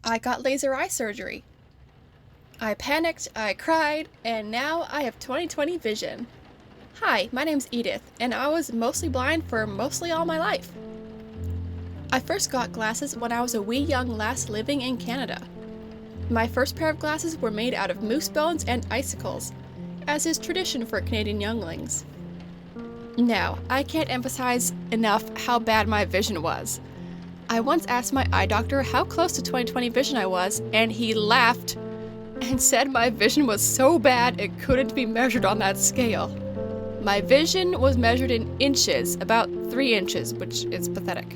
I got laser eye surgery. I panicked, I cried, and now I have 20/20 vision. Hi, my name's Edith, and I was mostly blind for mostly all my life. I first got glasses when I was a wee young lass living in Canada. My first pair of glasses were made out of moose bones and icicles, as is tradition for Canadian younglings. Now, I can't emphasize enough how bad my vision was. I once asked my eye doctor how close to 20/20 vision I was, and he laughed and said my vision was so bad it couldn't be measured on that scale. My vision was measured in inches, about 3 inches, which is pathetic.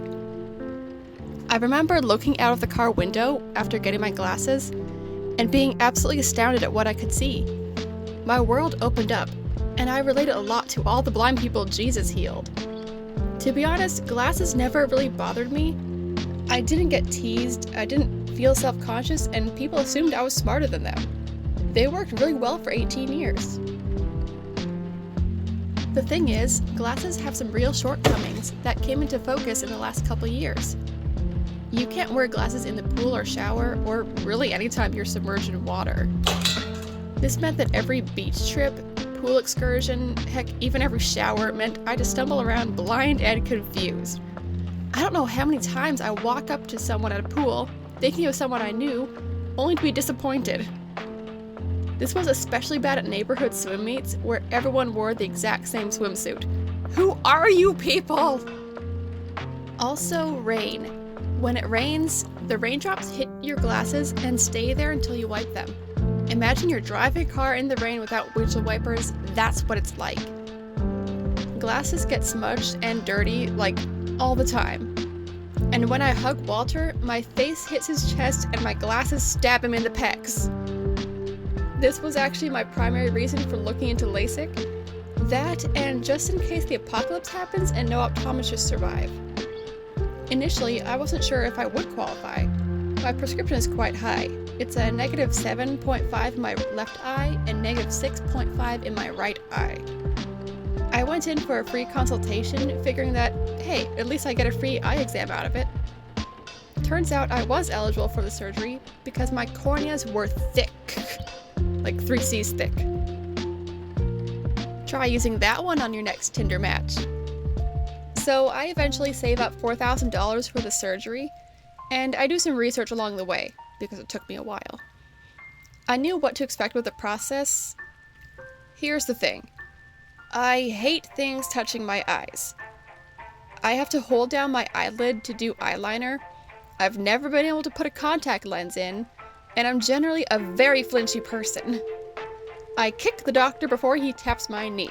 I remember looking out of the car window after getting my glasses and being absolutely astounded at what I could see. My world opened up, and I related a lot to all the blind people Jesus healed. To be honest, glasses never really bothered me. I didn't get teased, I didn't feel self-conscious, and people assumed I was smarter than them. They worked really well for 18 years. The thing is, glasses have some real shortcomings that came into focus in the last couple years. You can't wear glasses in the pool or shower, or really anytime you're submerged in water. This meant that every beach trip, pool excursion, heck, even every shower meant I had to stumble around blind and confused. I don't know how many times I walked up to someone at a pool, thinking it was someone I knew, only to be disappointed. This was especially bad at neighborhood swim meets, where everyone wore the exact same swimsuit. Who are you people? Also, rain. When it rains, the raindrops hit your glasses and stay there until you wipe them. Imagine you're driving a car in the rain without windshield wipers. That's what it's like. Glasses get smudged and dirty, like, all the time. And when I hug Walter, my face hits his chest and my glasses stab him in the pecs. This was actually my primary reason for looking into Lasik. That, and just in case the apocalypse happens and no optometrists survive. Initially, I wasn't sure if I would qualify. My prescription is quite high. It's a negative 7.5 in my left eye and negative 6.5 in my right eye. I went in for a free consultation, figuring that, hey, at least I get a free eye exam out of it. Turns out I was eligible for the surgery because my corneas were thick. Like 3 C's thick. Try using that one on your next Tinder match. So I eventually save up $4,000 for the surgery, and I do some research along the way, because it took me a while. I knew what to expect with the process. Here's the thing. I hate things touching my eyes. I have to hold down my eyelid to do eyeliner. I've never been able to put a contact lens in, and I'm generally a very flinchy person. I kick the doctor before he taps my knee.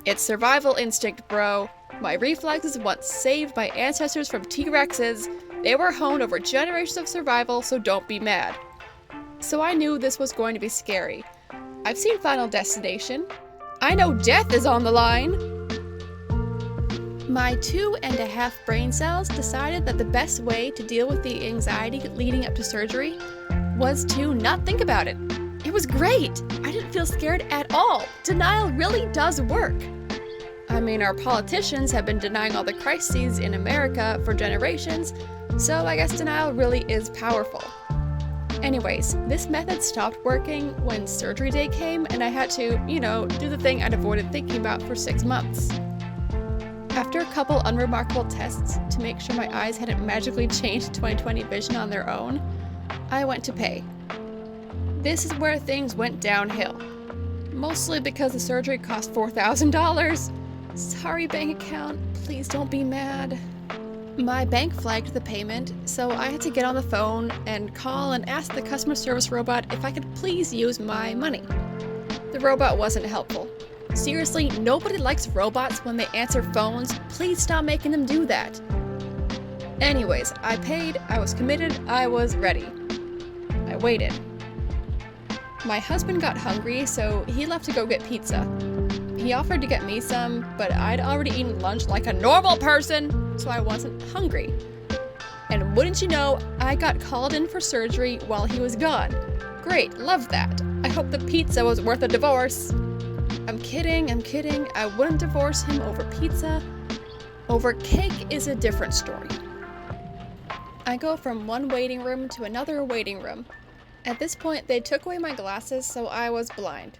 It's survival instinct, bro. My reflexes once saved my ancestors from T-Rexes. They were honed over generations of survival, so don't be mad. So I knew this was going to be scary. I've seen Final Destination. I know death is on the line. My 2.5 brain cells decided that the best way to deal with the anxiety leading up to surgery was to not think about it. It was great. I didn't feel scared at all. Denial really does work. I mean, our politicians have been denying all the crises in America for generations, so I guess denial really is powerful. Anyways, this method stopped working when surgery day came and I had to, do the thing I'd avoided thinking about for 6 months. After a couple unremarkable tests to make sure my eyes hadn't magically changed to 20/20 vision on their own, I went to pay. This is where things went downhill. Mostly because the surgery cost $4,000. Sorry, bank account, please don't be mad. My bank flagged the payment, so I had to get on the phone and call and ask the customer service robot if I could please use my money. The robot wasn't helpful. Seriously, nobody likes robots when they answer phones. Please stop making them do that. Anyways, I paid, I was committed, I was ready. I waited. My husband got hungry, so he left to go get pizza. He offered to get me some, but I'd already eaten lunch like a normal person, so I wasn't hungry. And wouldn't you know, I got called in for surgery while he was gone. Great, love that. I hope the pizza was worth a divorce. I'm kidding. I wouldn't divorce him over pizza. Over cake is a different story. I go from one waiting room to another waiting room. At this point, they took away my glasses, so I was blind.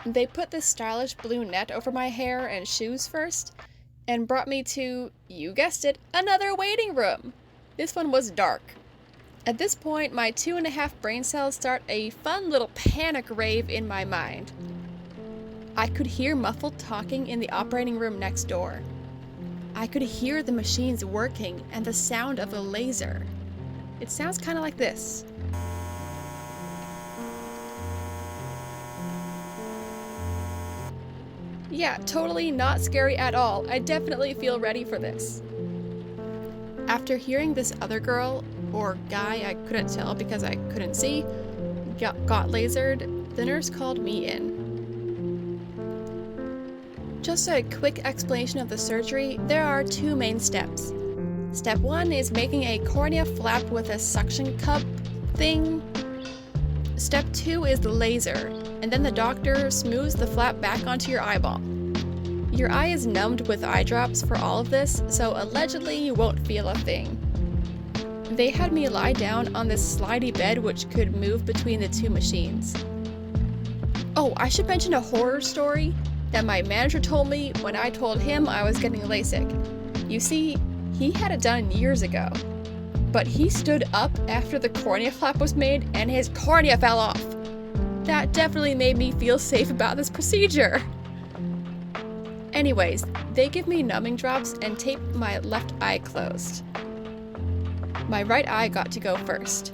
They put this stylish blue net over my hair and shoes first, and brought me to, you guessed it, another waiting room. This one was dark. At this point, my 2.5 brain cells start a fun little panic rave in my mind. I could hear muffled talking in the operating room next door. I could hear the machines working and the sound of a laser. It sounds kind of like this. Yeah, totally not scary at all. I definitely feel ready for this. After hearing this other girl, or guy, I couldn't tell because I couldn't see, got lasered, the nurse called me in. Just a quick explanation of the surgery, there are 2 main steps. Step 1 is making a cornea flap with a suction cup thing. Step 2 is the laser, and then the doctor smooths the flap back onto your eyeball. Your eye is numbed with eye drops for all of this, so allegedly you won't feel a thing. They had me lie down on this slidey bed which could move between the 2 machines. Oh, I should mention a horror story that my manager told me when I told him I was getting LASIK. You see, he had it done years ago, but he stood up after the cornea flap was made and his cornea fell off. That definitely made me feel safe about this procedure. Anyways, they give me numbing drops and tape my left eye closed. My right eye got to go first.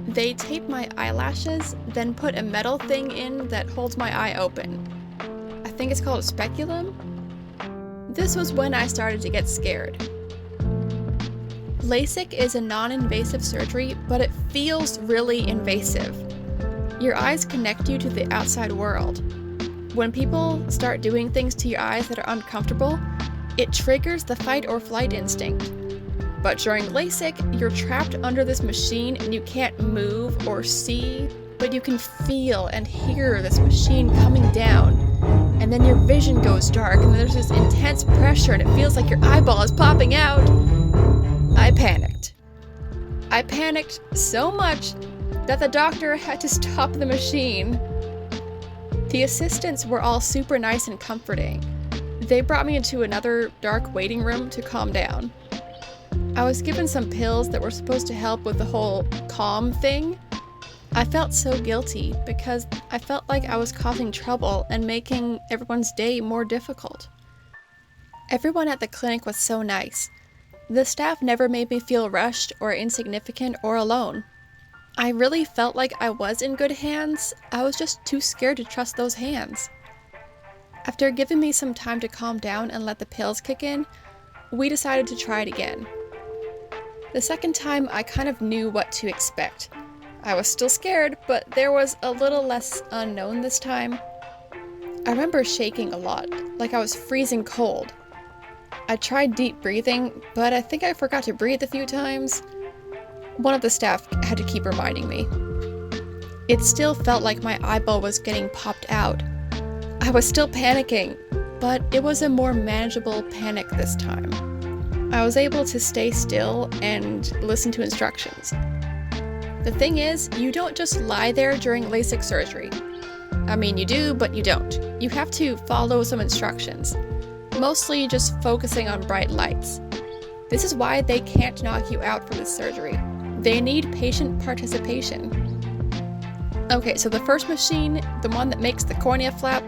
They tape my eyelashes, then put a metal thing in that holds my eye open. I think it's called a speculum. This was when I started to get scared. LASIK is a non-invasive surgery, but it feels really invasive. Your eyes connect you to the outside world. When people start doing things to your eyes that are uncomfortable, it triggers the fight or flight instinct. But during LASIK, you're trapped under this machine and you can't move or see, but you can feel and hear this machine coming down. And then your vision goes dark and there's this intense pressure and it feels like your eyeball is popping out. I panicked. I panicked so much that the doctor had to stop the machine. The assistants were all super nice and comforting. They brought me into another dark waiting room to calm down. I was given some pills that were supposed to help with the whole calm thing. I felt so guilty because I felt like I was causing trouble and making everyone's day more difficult. Everyone at the clinic was so nice. The staff never made me feel rushed or insignificant or alone. I really felt like I was in good hands. I was just too scared to trust those hands. After giving me some time to calm down and let the pills kick in, we decided to try it again. The second time, I kind of knew what to expect. I was still scared, but there was a little less unknown this time. I remember shaking a lot, like I was freezing cold. I tried deep breathing, but I think I forgot to breathe a few times. One of the staff had to keep reminding me. It still felt like my eyeball was getting popped out. I was still panicking, but it was a more manageable panic this time. I was able to stay still and listen to instructions. The thing is, you don't just lie there during LASIK surgery. I mean, you do, but you don't. You have to follow some instructions, mostly just focusing on bright lights. This is why they can't knock you out for this surgery. They need patient participation. Okay, so the first machine, the one that makes the cornea flap,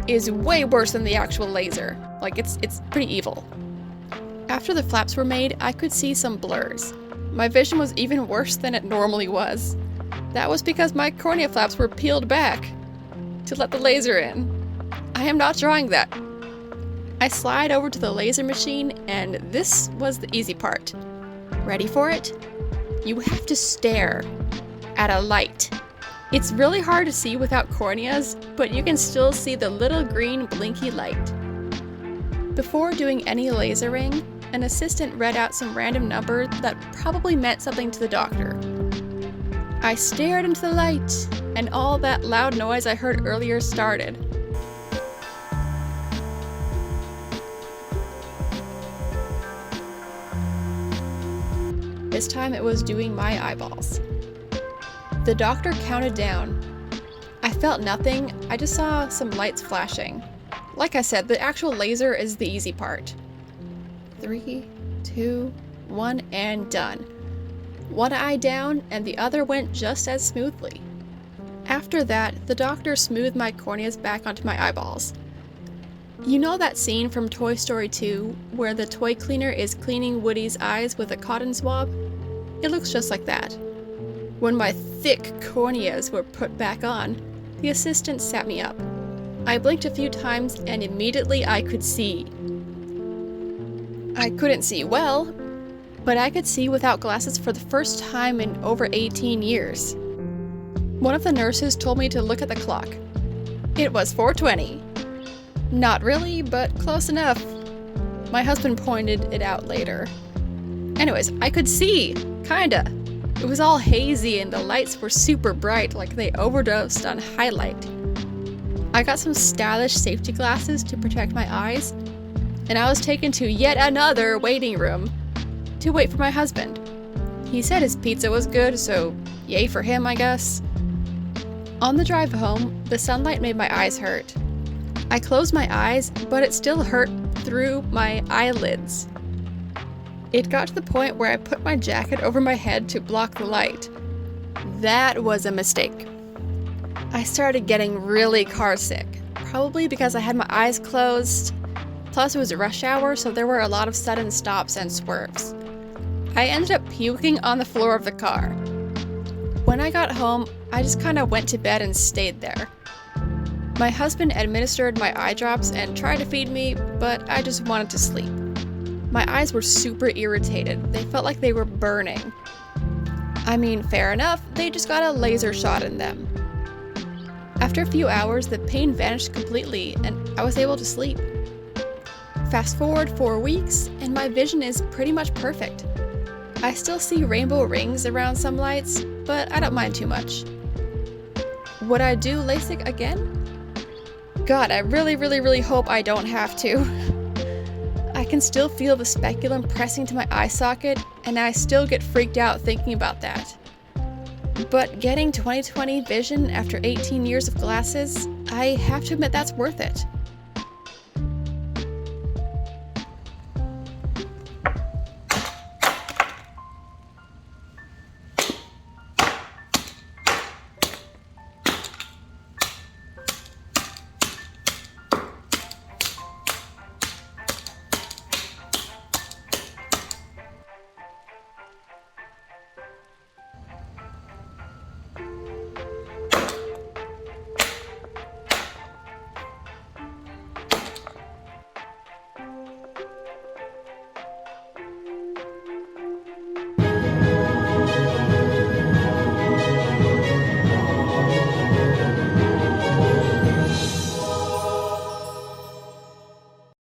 is way worse than the actual laser. Like, it's pretty evil. After the flaps were made, I could see some blurs. My vision was even worse than it normally was. That was because my cornea flaps were peeled back to let the laser in. I am not drawing that. I slide over to the laser machine, and this was the easy part. Ready for it? You have to stare at a light. It's really hard to see without corneas, but you can still see the little green blinky light. Before doing any lasering, an assistant read out some random number that probably meant something to the doctor. I stared into the light, and all that loud noise I heard earlier started. This time it was doing my eyeballs. The doctor counted down. I felt nothing, I just saw some lights flashing. Like I said, the actual laser is the easy part. 3, 2, 1, and done. One eye down, and the other went just as smoothly. After that, the doctor smoothed my corneas back onto my eyeballs. You know that scene from Toy Story 2 where the toy cleaner is cleaning Woody's eyes with a cotton swab? It looks just like that. When my thick corneas were put back on, the assistant sat me up. I blinked a few times and immediately I could see. I couldn't see well, but I could see without glasses for the first time in over 18 years. One of the nurses told me to look at the clock. It was 4:20. Not really, but close enough. My husband pointed it out later. Anyways, I could see, kinda. It was all hazy and the lights were super bright, like they overdosed on highlight. I got some stylish safety glasses to protect my eyes, and I was taken to yet another waiting room to wait for my husband. He said his pizza was good, so yay for him, I guess. On the drive home, the sunlight made my eyes hurt. I closed my eyes, but it still hurt through my eyelids. It got to the point where I put my jacket over my head to block the light. That was a mistake. I started getting really car sick, probably because I had my eyes closed. Plus it was a rush hour, so there were a lot of sudden stops and swerves. I ended up puking on the floor of the car. When I got home, I just kind of went to bed and stayed there. My husband administered my eye drops and tried to feed me, but I just wanted to sleep. My eyes were super irritated. They felt like they were burning. I mean, fair enough, they just got a laser shot in them. After a few hours, the pain vanished completely and I was able to sleep. Fast forward 4 weeks, and my vision is pretty much perfect. I still see rainbow rings around some lights, but I don't mind too much. Would I do LASIK again? God, I really hope I don't have to. I can still feel the speculum pressing to my eye socket, and I still get freaked out thinking about that. But getting 20/20 vision after 18 years of glasses, I have to admit that's worth it.